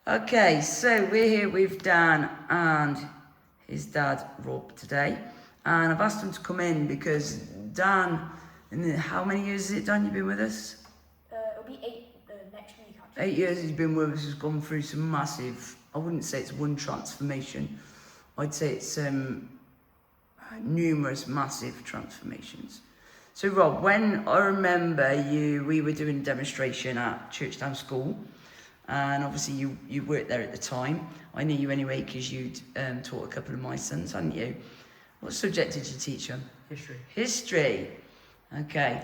Okay, so we're here with Dan and his dad Rob today, and I've asked them to come in because Dan, how many years is it, Dan, you've been with us? It'll be 8 next week, actually. 8 years he's been with us, has gone through some massive, I wouldn't say it's one transformation, I'd say it's numerous massive transformations. So Rob, when I remember we were doing a demonstration at Churchtown School, and obviously you worked there at the time. I knew you anyway because you'd taught a couple of my sons, hadn't you? What subject did you teach them? History. History. Okay.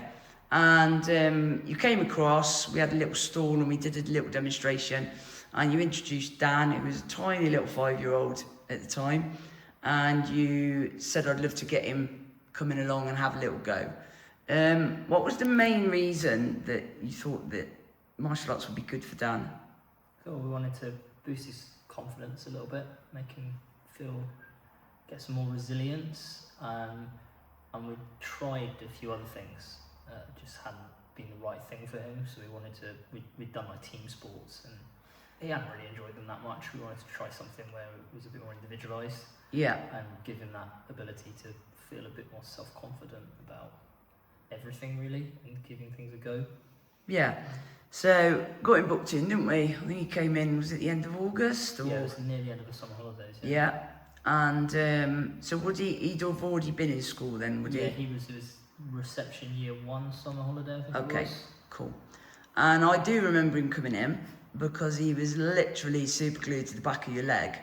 And you came across, we had a little stall and we did a little demonstration, and you introduced Dan, who was a tiny little 5-year-old at the time, and you said I'd love to get him coming along and have a little go. What was the main reason that you thought that martial arts would be good for Dan? So we wanted to boost his confidence a little bit, make him get some more resilience, and we tried a few other things. Just hadn't been the right thing for him, so we'd done like team sports, and he hadn't really enjoyed them that much. We wanted to try something where it was a bit more individualised. Yeah. And give him that ability to feel a bit more self-confident about everything really, and giving things a go. Yeah. So, got him booked in, didn't we? I think he came in, was it the end of August? Or? Yeah, it was near the end of the summer holidays. Yeah. And so would he'd have already been in school then, would he? Yeah, it was reception year 1 summer holiday, I think it was. Okay, cool. And I do remember him coming in because he was literally super glued to the back of your leg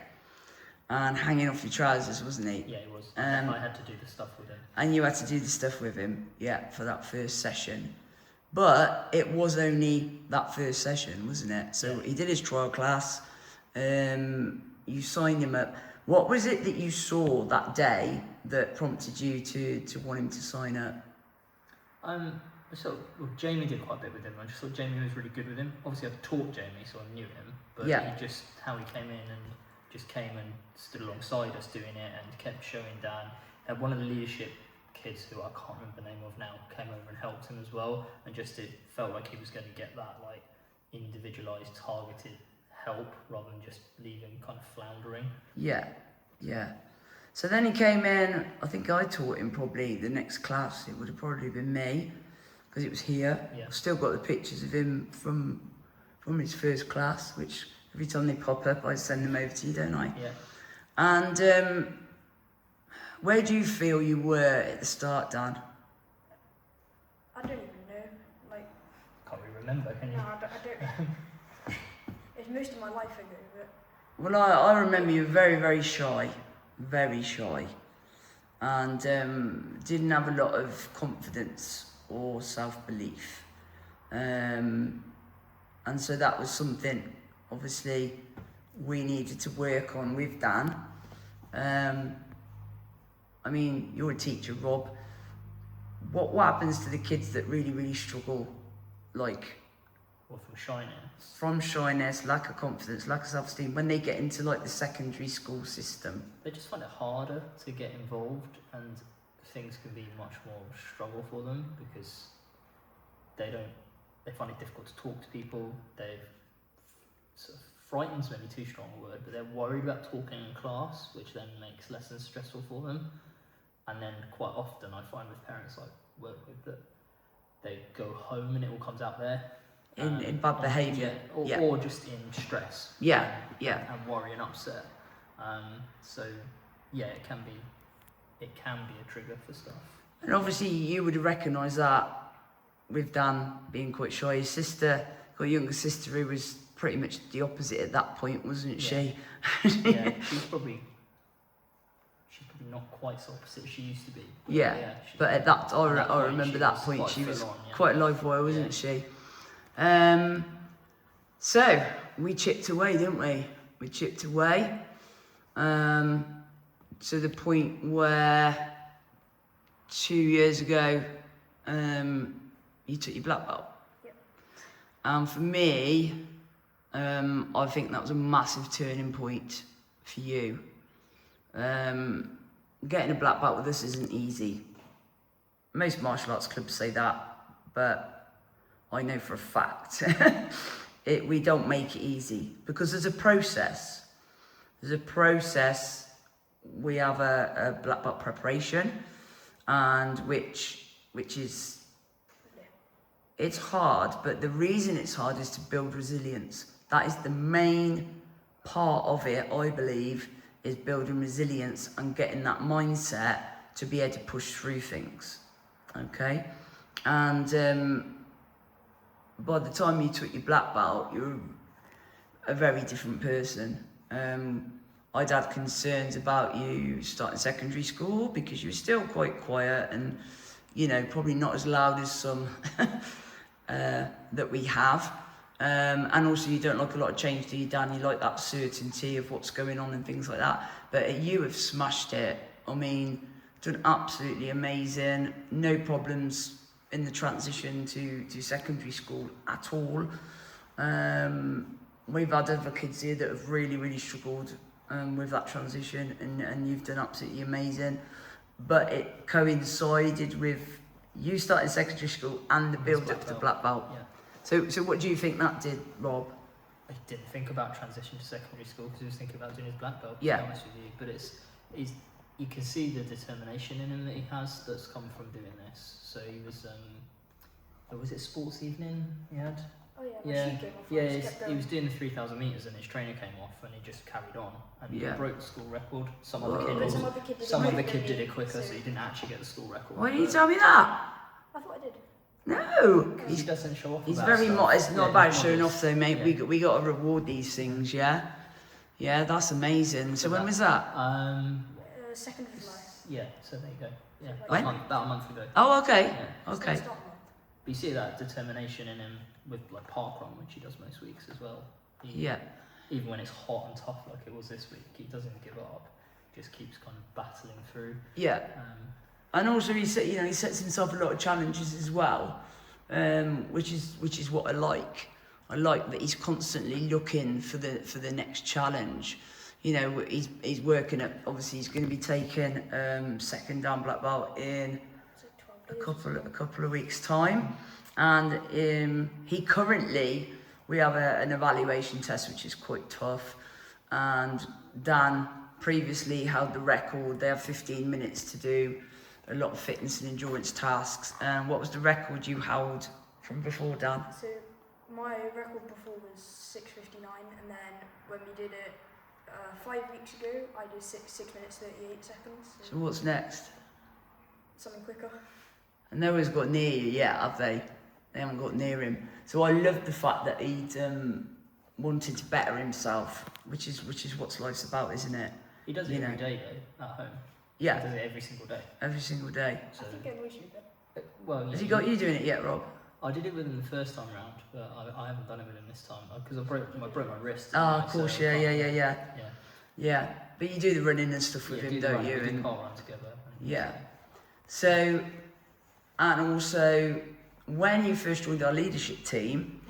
and hanging off your trousers, wasn't he? Yeah, he was. I had to do the stuff with him. And you had to do the stuff with him, yeah, for that first session. But it was only that first session, wasn't it? So yeah. He did his trial class, you signed him up. What was it that you saw that day that prompted you to want him to sign up? Jamie did quite a bit with him. I just thought Jamie was really good with him. Obviously I've taught Jamie, so I knew him. But how he came in and just came and stood alongside us doing it and kept showing Dan. And one of the leadership kids, who I can't remember the name of now, came over and helped him as well, and it felt like he was going to get that like individualised, targeted help rather than just leave him kind of floundering. Yeah. So then he came in, I think I taught him probably the next class, it would have probably been me, because it was here. Yeah. I've still got the pictures of him from his first class, which every time they pop up I send them over to you, don't I? Yeah. And where do you feel you were at the start, Dan? I don't even know. Can't really remember, can you? No, I don't. It's most of my life ago, but... Well, I remember you were very, very shy, and didn't have a lot of confidence or self-belief. And so that was something, obviously, we needed to work on with Dan. I mean, you're a teacher, Rob. What happens to the kids that really, really struggle, like... Or from shyness? From shyness, lack of confidence, lack of self-esteem, when they get into like the secondary school system? They just find it harder to get involved, and things can be much more struggle for them because they find it difficult to talk to people. They've sort of frightens maybe too strong a word, but they're worried about talking in class, which then makes lessons stressful for them. And then quite often I find with parents I work with that they go home and it all comes out there. In bad behaviour. Or just in stress. Yeah. And worry and upset. So yeah, it can be a trigger for stuff. And obviously you would have recognised that with Dan being quite shy. His sister, got a younger sister who was pretty much the opposite at that point, wasn't she? Yeah, she's probably not quite so opposite as she used to be. But at that, I remember that point she was quite a live wire, wasn't she? So we chipped away, didn't we? We chipped away to the point where 2 years ago you took your black belt. Yep. And for me, I think that was a massive turning point for you. Getting a black belt with us isn't easy. Most martial arts clubs say that, but I know for a fact we don't make it easy because there's a process. There's a process. We have a black belt preparation, and which is, it's hard, but the reason it's hard is to build resilience. That is the main part of it, I believe, is building resilience and getting that mindset to be able to push through things. Okay? And by the time you took your black belt, you're a very different person. I'd had concerns about you starting secondary school because you were still quite quiet and, you know, probably not as loud as some that we have. And also you don't like a lot of change, do you, Dan? You like that certainty of what's going on and things like that. But you have smashed it. I mean, done absolutely amazing. No problems in the transition to secondary school at all. We've had other kids here that have really, really struggled with that transition, and you've done absolutely amazing. But it coincided with you starting secondary school and the build up to black belt. Yeah. So what do you think that did, Rob? I didn't think about transition to secondary school because he was thinking about doing his black belt, to Yeah. be honest with you. But it's you can see the determination in him that he has that's come from doing this. So he was it sports evening he had? Oh yeah, my Yeah, shoe came off. I yeah. just kept He going. was doing the 3,000 meters and his trainer came off and he just carried on and he Yeah. broke the school record. Some Whoa. other kid, But some other kid did some it other quicker kid than did me, it quicker, so so he didn't actually get the school record. Why didn't you tell me that? I thought I did. No. He doesn't show off. He's about very stuff. modest. It's not Yeah, about he's showing modest. off though, mate. Yeah. We got to reward these things, yeah? Yeah, that's amazing. So when was that? Second of July. Yeah. So there you go. Yeah. When? About a month ago. Oh, okay. Yeah. Okay. Start month. But you see that determination in him with like parkrun, which he does most weeks as well. Yeah. Even when it's hot and tough like it was this week, he doesn't give up. Just keeps kind of battling through. Yeah. And also he sets himself a lot of challenges as well, which is what I like. I like that he's constantly looking for the next challenge. You know, he's working at, obviously he's going to be taking second Dan black belt in It's like 12 days. a couple of weeks time, and he currently, we have an evaluation test which is quite tough, and Dan previously held the record. They have 15 minutes to do a lot of fitness and endurance tasks. And what was the record you held from before, Dan? So my record before was 6:59, and then when we did it 5 weeks ago, I did 6 minutes 38 seconds. So what's next? Something quicker. And no one's got near you yet, have they? They haven't got near him. So I love the fact that he'd wanted to better himself, which is what life's about, isn't it? He does it You every know. day though, at home. He Yeah, does it every single day. every single day. So, I think everyone should do that. well, Has yeah, he got you doing it yet, Rob? I did it with him the first time round, but I haven't done it with him this time because I broke my wrist. Oh, didn't I? of course, So yeah, I can't- yeah. Yeah. Yeah, but you do the running and stuff with Yeah, him, do the don't run- you? we did And car run together. And yeah. So, and also, when you first joined our leadership team,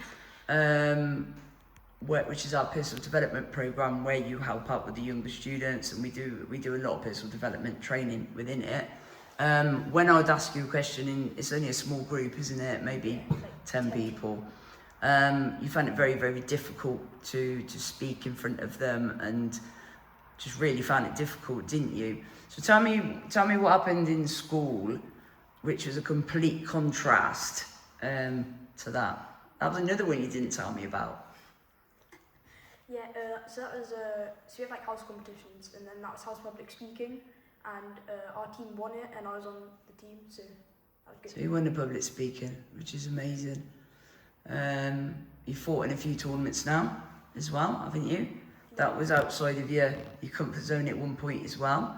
which is our personal development program, where you help out with the younger students, and we do a lot of personal development training within it. When I would ask you a question, it's only a small group, isn't it? Maybe 10 people. You found it very, very difficult to speak in front of them, and just really found it difficult, didn't you? So tell me what happened in school, which was a complete contrast to that. That was another one you didn't tell me about. Yeah, so that was so we have like house competitions, and then that was house public speaking, and our team won it, and I was on the team, so that was good. So you won the public speaking, which is amazing. You fought in a few tournaments now as well, haven't you? That was outside of your comfort zone at one point as well.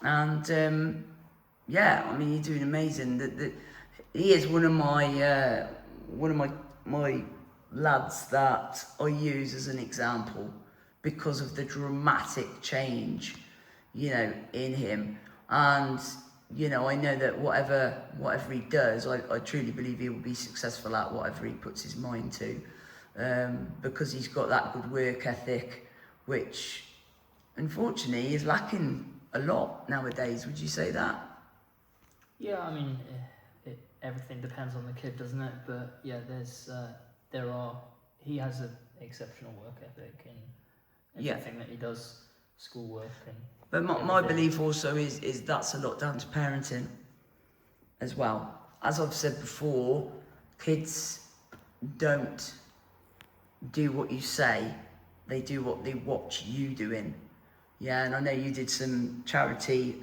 And yeah, I mean, you're doing amazing. He is one of my lads that I use as an example because of the dramatic change, you know, in him. And you know, I know that whatever he does, I truly believe he will be successful at whatever he puts his mind to, because he's got that good work ethic, which unfortunately is lacking a lot nowadays. Would you say that? Yeah, I mean, everything depends on the kid, doesn't it? But yeah, there are he has an exceptional work ethic in Yeah. everything that he does, schoolwork and. But my everything. belief also is that's a lot down to parenting as well. As I've said before, kids don't do what you say, they do what they watch you doing. Yeah, and I know you did some charity,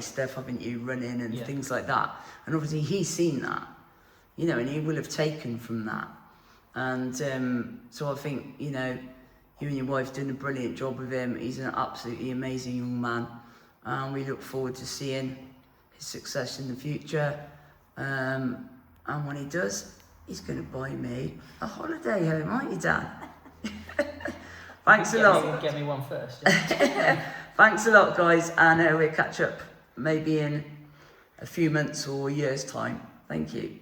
stuff, haven't you, running and Yeah. things like that. And obviously he's seen that, you know, and he will have taken from that. And so I think, you know, you and your wife doing a brilliant job with him. He's an absolutely amazing young man. And we look forward to seeing his success in the future. And when he does, he's going to buy me a holiday home, aren't you, Dan? Thanks a lot. Get me one first. Yeah. Thanks a lot, guys. And we'll catch up maybe in a few months or a year's time. Thank you.